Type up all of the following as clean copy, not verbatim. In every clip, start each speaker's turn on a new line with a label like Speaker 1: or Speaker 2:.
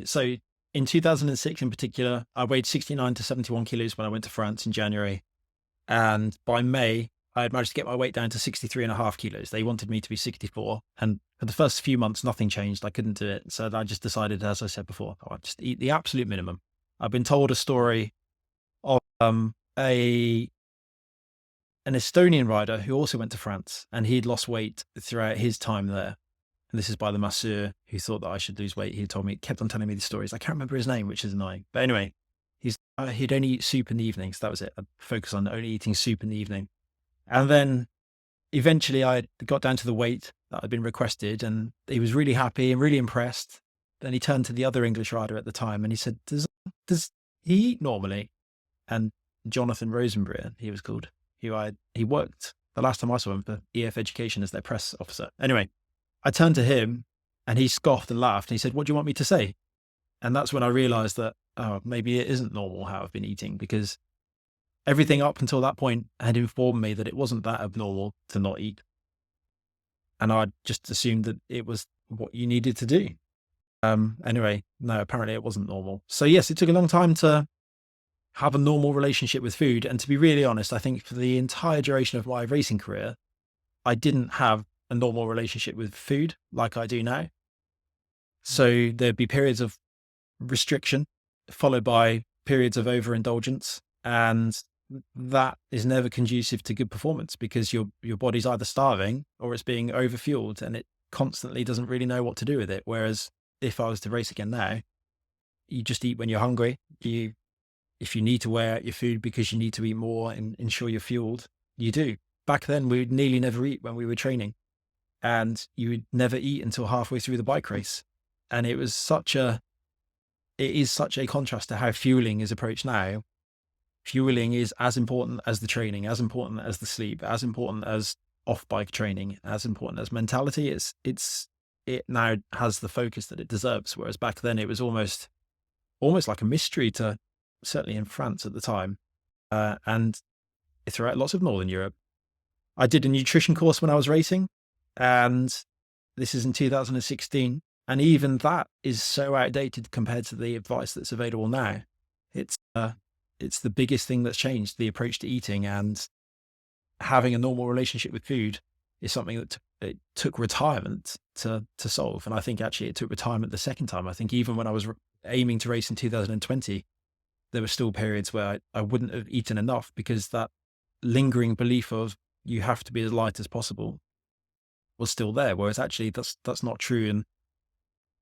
Speaker 1: So in 2006 in particular, I weighed 69 to 71 kilos when I went to France in January. And by May, I had managed to get my weight down to 63 and a half kilos. They wanted me to be 64. And for the first few months, nothing changed. I couldn't do it. So I just decided, as I said before, I'll just eat the absolute minimum. I've been told a story of a an Estonian rider who also went to France, and he'd lost weight throughout his time there. And this is by the masseur who thought that I should lose weight. He told me, kept on telling me these stories. I can't remember his name, which is annoying. But anyway, he'd only eat soup in the evenings. That was it. I'd focus on only eating soup in the evening. And then eventually I got down to the weight that had been requested, and he was really happy and really impressed. Then he turned to the other English rider at the time and he said, does he eat normally? And Jonathan Rosenberry, he was called, he worked the last time I saw him for EF Education as their press officer. Anyway, I turned to him and he scoffed and laughed. And he said, what do you want me to say? And that's when I realized that, oh, maybe it isn't normal how I've been eating, because everything up until that point had informed me that it wasn't that abnormal to not eat. And I just assumed that it was what you needed to do. Anyway, no, apparently it wasn't normal. So yes, it took a long time to have a normal relationship with food. And to be really honest, I think for the entire duration of my racing career, I didn't have a normal relationship with food like I do now. So there'd be periods of restriction followed by periods of overindulgence. And that is never conducive to good performance, because your body's either starving or it's being overfueled and it constantly doesn't really know what to do with it. Whereas if I was to race again now, you just eat when you're hungry. If you need to wear out your food because you need to eat more and ensure you're fueled, you do. Back then, we would nearly never eat when we were training, and you would never eat until halfway through the bike race. And it is such a contrast to how fueling is approached now. Fueling is as important as the training, as important as the sleep, as important as off-bike training, as important as mentality. It now has the focus that it deserves. Whereas back then it was almost like a mystery to, certainly in France at the time, and throughout lots of Northern Europe. I did a nutrition course when I was racing, and this is in 2016. And even that is so outdated compared to the advice that's available now. It's the biggest thing that's changed, the approach to eating, and having a normal relationship with food is something that it took retirement to solve. And I think actually it took retirement the second time. I think even when I was aiming to race in 2020, there were still periods where I wouldn't have eaten enough, because that lingering belief of you have to be as light as possible was still there. Whereas actually that's not true. And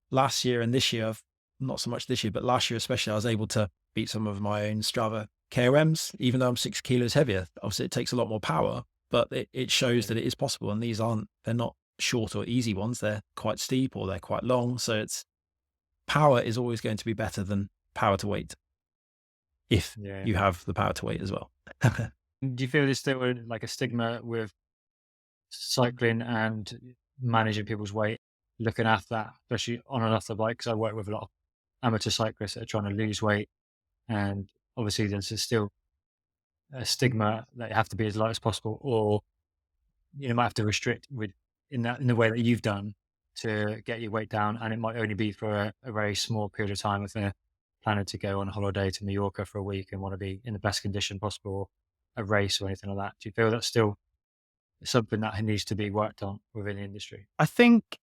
Speaker 1: last year and this year, not so much this year, but last year especially, I was able to beat some of my own Strava KOMs, even though I'm 6 kilos heavier. Obviously it takes a lot more power, but it shows that it is possible. And they're not short or easy ones. They're quite steep or they're quite long. So power is always going to be better than power to weight, if you have the power to weight as well.
Speaker 2: Do you feel there's still like a stigma with cycling and managing people's weight, looking after that, especially on and off the bike? Because I work with a lot of amateur cyclists that are trying to lose weight, and obviously there's still a stigma that you have to be as light as possible, or you might have to restrict in the way that you've done to get your weight down, and it might only be for a very small period of time if they're planning to go on holiday to Mallorca for a week and want to be in the best condition possible, or a race or anything like that. Do you feel that's still something that needs to be worked on within the industry?
Speaker 1: I think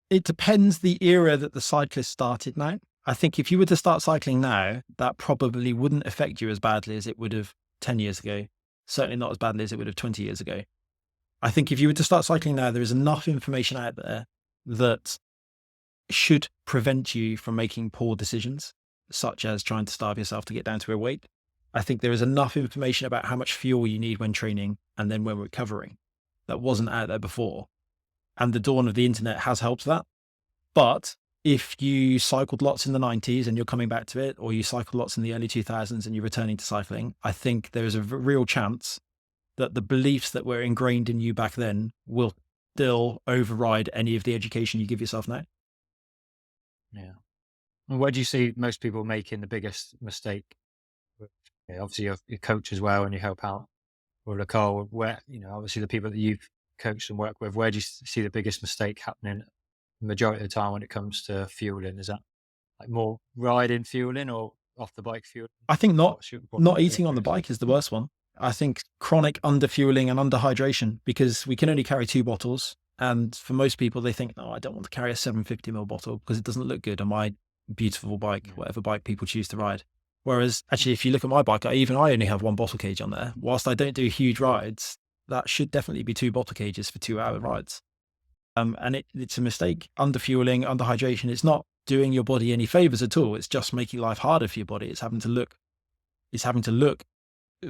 Speaker 1: it depends the era that the cyclist started now. I think if you were to start cycling now, that probably wouldn't affect you as badly as it would have 10 years ago. Certainly not as badly as it would have 20 years ago. I think if you were to start cycling now, there is enough information out there that should prevent you from making poor decisions, such as trying to starve yourself to get down to a weight. I think there is enough information about how much fuel you need when training and then when recovering that wasn't out there before. And the dawn of the internet has helped that. But if you cycled lots in the 90s and you're coming back to it, or you cycled lots in the early 2000s and you're returning to cycling, I think there is a real chance that the beliefs that were ingrained in you back then will still override any of the education you give yourself now.
Speaker 2: Yeah. And where do you see most people making the biggest mistake? Obviously your coach as well, and you help out with Nicole, where, obviously the people that you've coached and worked with, where do you see the biggest mistake happening the majority of the time when it comes to fueling? Is that Like more riding fueling or off the bike fueling?
Speaker 1: I think not
Speaker 2: What
Speaker 1: not
Speaker 2: your
Speaker 1: eating on the
Speaker 2: experience?
Speaker 1: bike is the worst one. I think chronic underfueling and underhydration, because we can only carry 2 bottles. And for most people, they think, no, I don't want to carry a 750 ml bottle because it doesn't look good on my beautiful bike,
Speaker 2: Yeah.
Speaker 1: whatever bike people choose to ride. Whereas actually, if you look at my bike, I only have 1 bottle cage on there. Whilst I don't do huge rides, that should definitely be 2 bottle cages for 2-hour rides. And it's a mistake. Underfueling, underhydration, it's not doing your body any favors at all. It's just making life harder for your body. It's having to look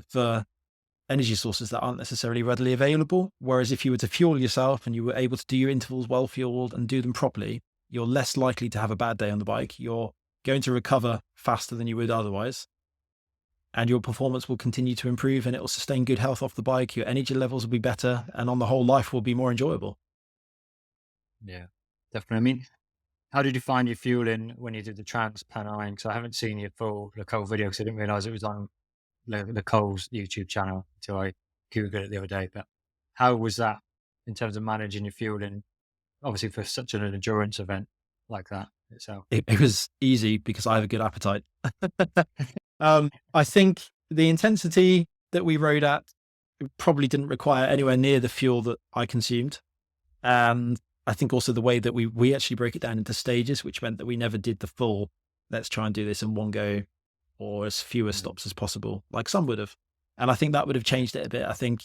Speaker 1: for energy sources that aren't necessarily readily available. Whereas if you were to fuel yourself and you were able to do your intervals well fueled and do them properly, you're less likely to have a bad day on the bike. You're going to recover faster than you would otherwise. And your performance will continue to improve, and it will sustain good health off the bike. Your energy levels will be better, and on the whole, life will be more enjoyable.
Speaker 2: Yeah, definitely. I mean, how did you find your fueling when you did the Trans Pennine? Because I haven't seen your full Nicole video because I didn't realize it was on Nicole's YouTube channel until I Googled it the other day. But how was that in terms of managing your fueling? Obviously, for such an endurance event like that itself.
Speaker 1: It was easy because I have a good appetite. I think the intensity that we rode at probably didn't require anywhere near the fuel that I consumed. And I think also the way that we actually broke it down into stages, which meant that we never did the full, let's try and do this in one go or as fewer
Speaker 2: Mm.
Speaker 1: stops as possible, like some would have. And I think that would have changed it a bit. I think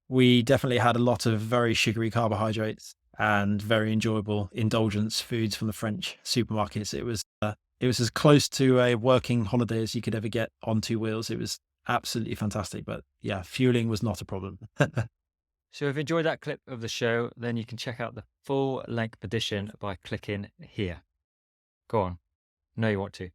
Speaker 1: we definitely had a lot of very sugary carbohydrates and very enjoyable indulgence foods from the French supermarkets. It was as close to a working holiday as you could ever get on 2 wheels. It was absolutely fantastic. But yeah, fueling was not a problem.
Speaker 2: So if you enjoyed that clip of the show, then you can check out the full length edition by clicking here. Go on. No, you want to.